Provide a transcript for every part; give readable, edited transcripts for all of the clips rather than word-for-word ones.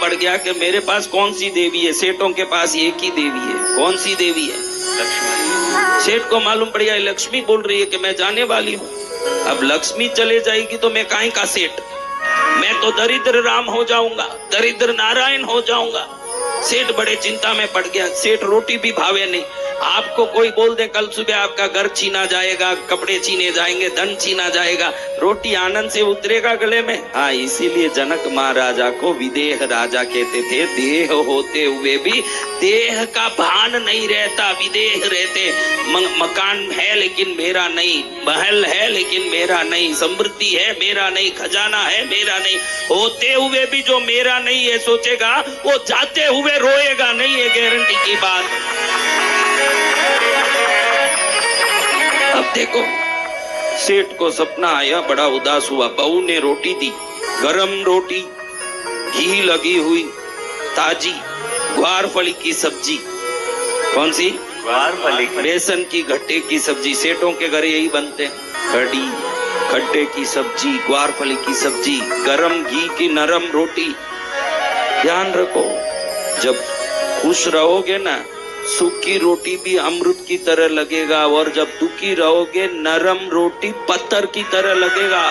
पड़ गया कि मेरे पास कौन सी देवी है, सेठों के पास एक ही देवी है। कौन सी देवी है? लक्ष्मी। सेठ को मालूम पड़ गया लक्ष्मी बोल रही है कि मैं जाने वाली हूँ। अब लक्ष्मी चले जाएगी तो मैं काहे का सेठ, मैं तो दरिद्र राम हो जाऊंगा, दरिद्र नारायण हो जाऊंगा। सेठ बड़े चिंता में पड़ गया। सेठ रोटी भी भावे नहीं। आपको कोई बोल दे कल सुबह आपका घर छीना जाएगा, कपड़े छीने जाएंगे, धन छीना जाएगा, रोटी आनंद से उतरेगा गले में? हाँ, इसीलिए जनक महाराजा को विदेह राजा कहते थे। देह होते हुए भी देह का भान नहीं रहता, विदेह रहते। मकान है लेकिन मेरा नहीं, महल है लेकिन मेरा नहीं, समृद्धि है मेरा नहीं, खजाना है मेरा नहीं, होते हुए भी जो मेरा नहीं है सोचेगा, वो जाते हुए रोएगा नहीं, ये गारंटी की बात। अब देखो, सेठ को सपना आया, बड़ा उदास हुआ। बहू ने रोटी दी, गरम रोटी, घी लगी हुई, ताजी ग्वारफली की सब्जी। कौन सी? ग्वारफली। बेसन की घट्टे की सब्जी, सेठों के घर यही बनते हैं। कड़ी, खट्टे की सब्जी, ग्वारफली की सब्जी, गरम घी की नरम रोटी। ध्यान रखो, जब खुश रहोगे ना, सूखी रोटी भी अमृत की तरह लगेगा, और जब दुखी रहोगे नरम रोटी पत्थर की तरह लगेगा।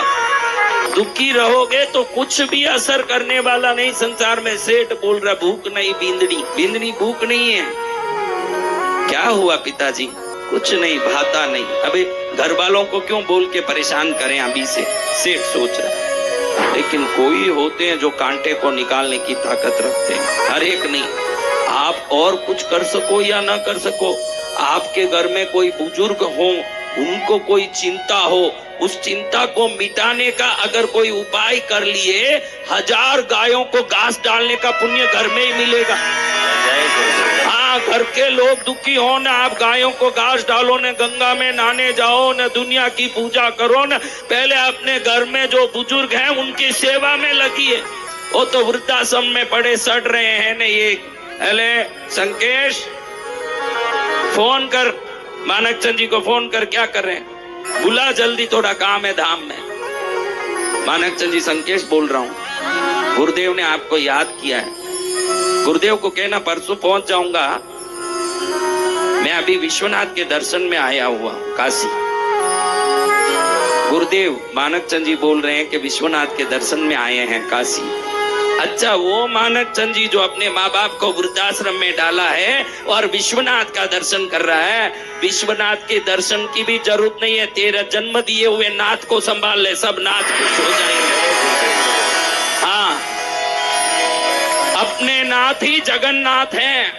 दुखी रहोगे तो कुछ भी असर करने वाला नहीं संसार में। सेठ बोल रहा भूख नहीं, बींदड़ी बींदड़ी भूख नहीं है। क्या हुआ पिताजी? कुछ नहीं, भाता नहीं। अबे घर वालों को क्यों बोल के परेशान करें अभी से, सेठ सोच रहा। लेकिन कोई होते हैं जो कांटे को निकालने की ताकत रखते हैं, हर एक नहीं। आप और कुछ कर सको या ना कर सको, आपके घर में कोई बुजुर्ग हो, उनको कोई चिंता हो, उस चिंता को मिटाने का अगर कोई उपाय कर लिए, 1000 गायों को घास डालने का पुण्य घर में ही मिलेगा। हाँ, घर के लोग दुखी हो ना, आप गायों को घास डालो, न गंगा में नहाने जाओ, न दुनिया की पूजा करो, न पहले अपने घर में जो बुजुर्ग हैं उनकी सेवा में लगिए। वो तो वृद्धाश्रम में पड़े सड़ रहे हैं न। ये अले संकेश, फोन कर, मानक चंद जी को फोन कर, क्या कर रहे हैं, बुला जल्दी, थोड़ा काम है धाम में। मानक चंद जी, संकेश बोल रहा हूँ, गुरुदेव ने आपको याद किया है। गुरुदेव को कहना परसों पहुंच जाऊंगा, मैं अभी विश्वनाथ के दर्शन में आया हुआ काशी। गुरुदेव मानक चंद जी बोल रहे हैं कि विश्वनाथ के दर्शन में आए हैं काशी। अच्छा, वो मानक चंद जी जो अपने माँ बाप को वृद्धाश्रम में डाला है और विश्वनाथ का दर्शन कर रहा है, विश्वनाथ के दर्शन की भी जरूरत नहीं है। तेरा जन्म दिए हुए नाथ को संभाल ले, सब नाथ खुश हो जाएंगे। हाँ, अपने नाथ ही जगन्नाथ हैं।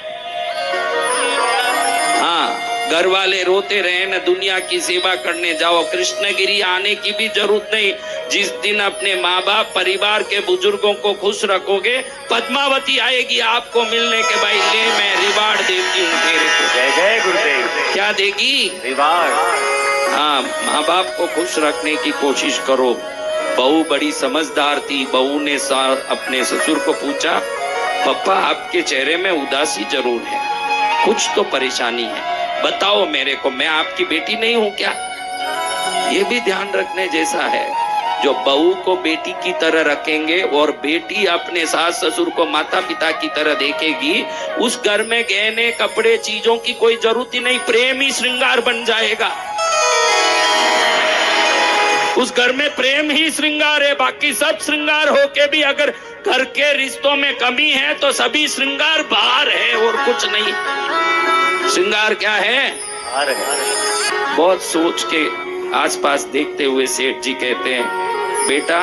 हाँ, घर वाले रोते रहे न, दुनिया की सेवा करने जाओ, कृष्णगिरी आने की भी जरूरत नहीं। जिस दिन अपने माँ बाप परिवार के बुजुर्गों को खुश रखोगे, पद्मावती आएगी आपको मिलने के, भाई ले मैं रिवार्ड देती हूँ तेरे को। जय जय गुरुदेव। क्या देगी? रिवार्ड। हाँ, माँ बाप को खुश रखने की कोशिश करो। बहू बड़ी समझदार थी। बहू ने अपने ससुर को पूछा, पापा आपके चेहरे में उदासी जरूर है, कुछ तो परेशानी है, बताओ मेरे को, मैं आपकी बेटी नहीं हूँ क्या? ये भी ध्यान रखने जैसा है। जो बहू को बेटी की तरह रखेंगे और बेटी अपने सास ससुर को माता पिता की तरह देखेगी, उस घर में गहने कपड़े चीजों की कोई जरूरत ही नहीं, प्रेम ही श्रृंगार बन जाएगा। उस घर में प्रेम ही श्रृंगार है। बाकी सब श्रृंगार होके भी अगर घर के रिश्तों में कमी है तो सभी श्रृंगार बाहर है और कुछ नहीं। श्रृंगार क्या है? बहुत सोच के आसपास देखते हुए सेठ जी कहते हैं, बेटा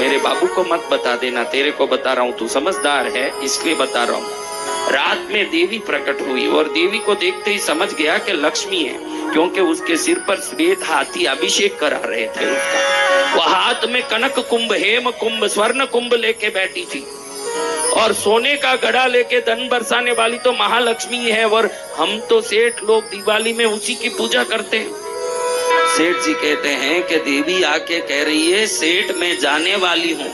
मेरे बाबू को मत बता देना, तेरे को बता रहा हूँ, तू समझदार है इसलिए बता रहा हूँ। रात में देवी प्रकट हुई और देवी को देखते ही समझ गया कि लक्ष्मी है, क्योंकि उसके सिर पर श्वेत हाथी अभिषेक करा रहे थे उसका। वह हाथ में कनक कुंभ, हेम कुंभ, स्वर्ण कुंभ लेके बैठी थी, और सोने का घड़ा लेके धन बरसाने वाली तो महालक्ष्मी है, और हम तो सेठ लोग दिवाली में उसी की पूजा करते हैं। सेठ जी कहते हैं कि देवी आके कह रही है, सेठ मैं जाने वाली हूँ।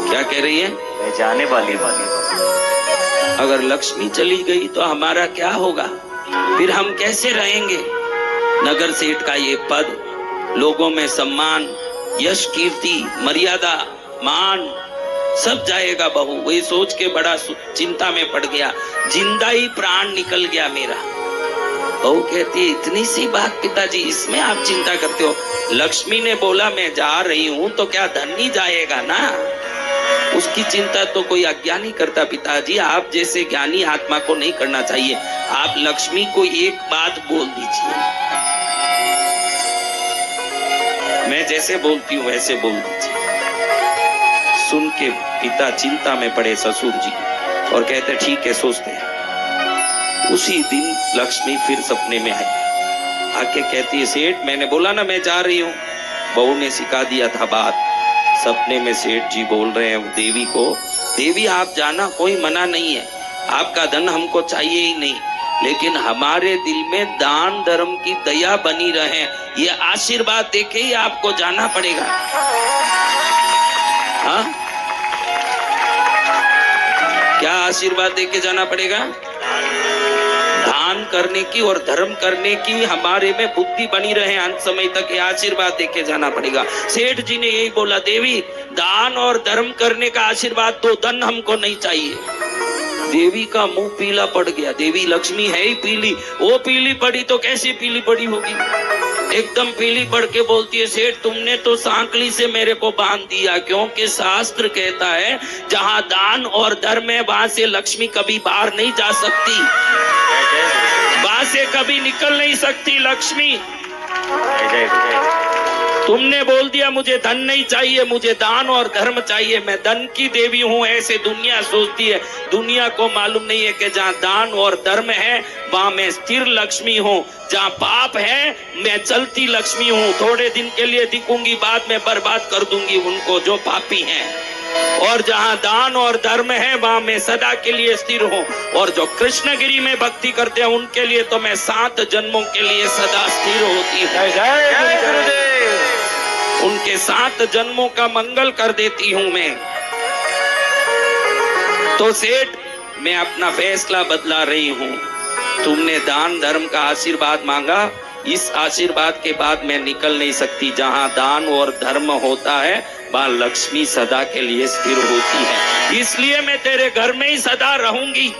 क्या कह रही है? मैं जाने वाली हूँ। अगर लक्ष्मी चली गई तो हमारा क्या होगा? फिर हम कैसे रहेंगे? नगर सेठ का ये पद, लोगों में सम्मान, यश, कीर्ति, मर्यादा, मान सब जाएगा बहू। वही सोच के बड़ा चिंता में पड़ गया, जिंदा ही प्राण निकल गया मेरा। बहू कहती है इतनी सी बात पिताजी, इसमें आप चिंता करते हो? लक्ष्मी ने बोला मैं जा रही हूँ तो क्या धन नहीं जाएगा ना? उसकी चिंता तो कोई अज्ञानी करता पिताजी, आप जैसे ज्ञानी आत्मा को नहीं करना चाहिए। आप लक्ष्मी को एक बात बोल दीजिए, मैं जैसे बोलती हूँ वैसे बोल दीजिए। सुन के पिता चिंता में पड़े ससुर जी और कहते ठीक है, सोचते हैं। उसी दिन लक्ष्मी फिर सपने में आई, आके कहती है सेठ मैंने बोला ना मैं जा रही हूँ। बहू ने सिखा दिया था बात। सपने में सेठ जी बोल रहे हैं देवी को, देवी आप जाना, कोई मना नहीं है, आपका धन हमको चाहिए ही नहीं, लेकिन हमारे दिल में दान धर्म की दया बनी रहे, ये आशीर्वाद देके ही आपको जाना पड़ेगा। हाँ, क्या आशीर्वाद देके जाना पड़ेगा? दान करने की और धर्म करने की हमारे में बुद्धि बनी रहे अंत समय तक, ये आशीर्वाद देके जाना पड़ेगा। सेठ जी ने यही बोला, देवी दान और धर्म करने का आशीर्वाद तो, धन हमको नहीं चाहिए। देवी का मुंह पीला पड़ गया। देवी लक्ष्मी है ही पीली, वो पीली पड़ी तो कैसी पीली पड़ी होगी? एकदम पीली पड़ के बोलती है सेठ तुमने तो सांकली से मेरे को बांध दिया, क्योंकि शास्त्र कहता है जहाँ दान और धर्म है वहां से लक्ष्मी कभी बाहर नहीं जा सकती, वहां से कभी निकल नहीं सकती लक्ष्मी। तुमने बोल दिया मुझे धन नहीं चाहिए, मुझे दान और धर्म चाहिए, मैं धन की देवी हूँ, ऐसे दुनिया सोचती है। दुनिया को मालूम नहीं है कि जहाँ दान और धर्म है वहां मैं स्थिर लक्ष्मी हूँ, जहाँ पाप है मैं चलती लक्ष्मी हूँ। थोड़े दिन के लिए दिखूंगी, बाद में बर्बाद कर दूंगी उनको जो पापी हैं। और जहाँ दान और धर्म है वहां मैं सदा के लिए स्थिर हूँ। और जो कृष्णगिरी में भक्ति करते हैं उनके लिए तो मैं 7 जन्मों के लिए सदा स्थिर होती हूँ, उनके 7 जन्मों का मंगल कर देती हूँ मैं। तो सेठ मैं अपना फैसला बदला रही हूँ, तुमने दान धर्म का आशीर्वाद मांगा, इस आशीर्वाद के बाद मैं निकल नहीं सकती। जहाँ दान और धर्म होता है वहाँ लक्ष्मी सदा के लिए स्थिर होती है, इसलिए मैं तेरे घर में ही सदा रहूंगी।